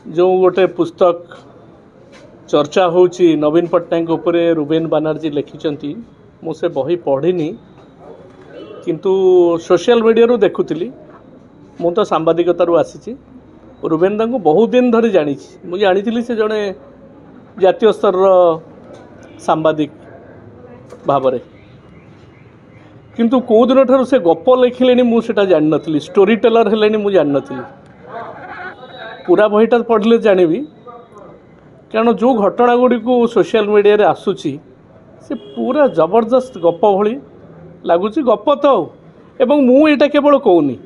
जो गोटे पुस्तक चर्चा होची नवीन पट्टनायक उपरे रुबेन बानर्जी लिखिं मुझे बही पढ़ीनी किंतु सोशल मीडिया देखुली मु तो सांबादिकतारू आसी रुबेन को बहुत दिन धरी जानी मुझे जानी से जड़े जातीय स्तर सांबादिक भाव किंतु कौ दिन ठार से गप लिखिले मुझे जान नी स्टोरी टेलर है मुझे जान नी पूरा बहीटा पढ़ले जानवी कारण जो घटना गुड़ी को सोशल मीडिया रे आसूची से पूरा जबरदस्त गप भली लगुच गप तो एवं मु एटा केवल कहूनी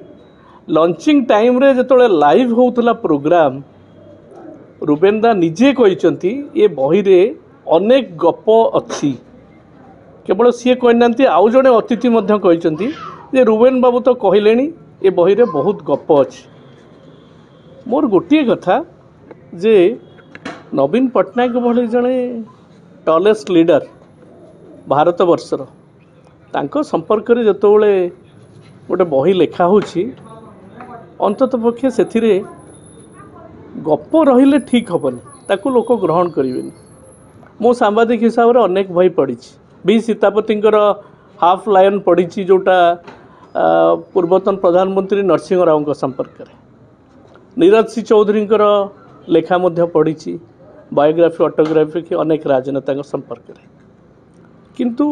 लॉन्चिंग टाइम रे जतले लाइव होउतला प्रोग्राम रुबेन दा निजे कहते ये बही रे अनेक गप अच्छी केवल सी कहना आउ जड़े अतिथि कहते जे रुबेन बाबू तो कहले ये बही रे बहुत गप अच्छी मोर गोटे कथा जे नवीन पट्टनायक भली जड़े टॉलेस्ट लीडर भारत वर्षर तांको संपर्क में जितेबाला गोटे बही लेखा होची अंतत पक्षे से गप रहिले ठीक हेनी ताकू लोक ग्रहण करें मो सांबादिक हिसाब से अनेक बही पढ़ी बी सीतापति हाफ लायन पढ़ी जोटा पूर्वतन प्रधानमंत्री नरसिंह राव संपर्क में नीरज सी चौधरी लेखा पढ़ी बायोग्राफी ऑटोग्राफी की अनेक राजनेता संपर्क में किंतु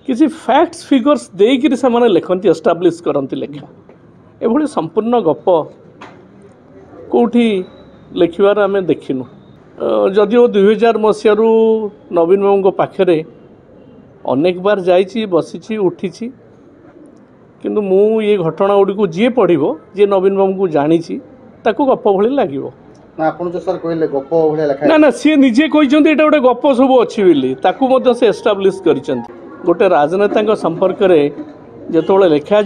किसी फैक्ट्स फिगर्स देकर से लिखती एस्टाब्लिश करती लेखा एभली संपूर्ण गप कौटी लिखार आम देखिनु जदिओ 2000 मसीह नवीन बाबू पाखे अनेक बार जाइए बसी उठी किंतु मु ये घटना गुड़ी जी पढ़ो जी नवीन बाबू को जानी ताकू गप भली लगे ना ना सी निजे कहते गोटे गप सब अच्छी ताकू से एस्टाब्लिश कर गोटे राजनेता संपर्क में जिते लिखा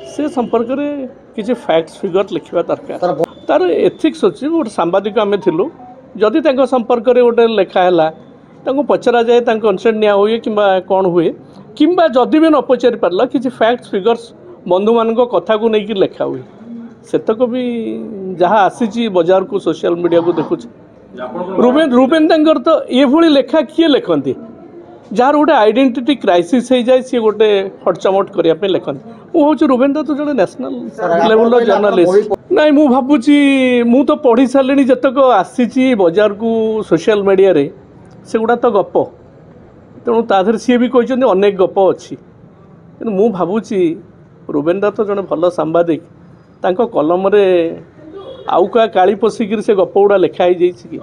से संपर्क में किसी फैक्ट्स फिगर लिखा दरकार तार एथिक्स अच्छी गोटे सांबादिक आम थिलु जदि संपर्क में गोटे लेखाला पचरा जाए कनसेंट निया हुए कि कौन हुए कि जदि भी न पचारि पारा किसी फैक्ट्स फिगर्स बंधु मान कथा को लेकिन लिखा हुए सेतक भी जहाँ आसी बाजार को सोशल मीडिया को देखुच रुबेन तांकर तो ये भली लेखा किए लिखती जार गोटे आइडेंटिटी क्राइसिस हो जाए सी गोटे हटचमट करने लिखती मुझे रुबेन तो जो नेशनल लेवल जर्नलिस्ट ना मु भावुची मु तो पढ़ी सारे जितक आसी बाजार को सोशल मीडिया रे से गुड़ा तो गप तेणु ताधर सी भी कहते अनेक गप अच्छी मु भावुची रुबेन तो जड़े भल सांबादिक तांको कलम रे आउ का काली पशिक से गप गुड़ा लिखाई जाइए कि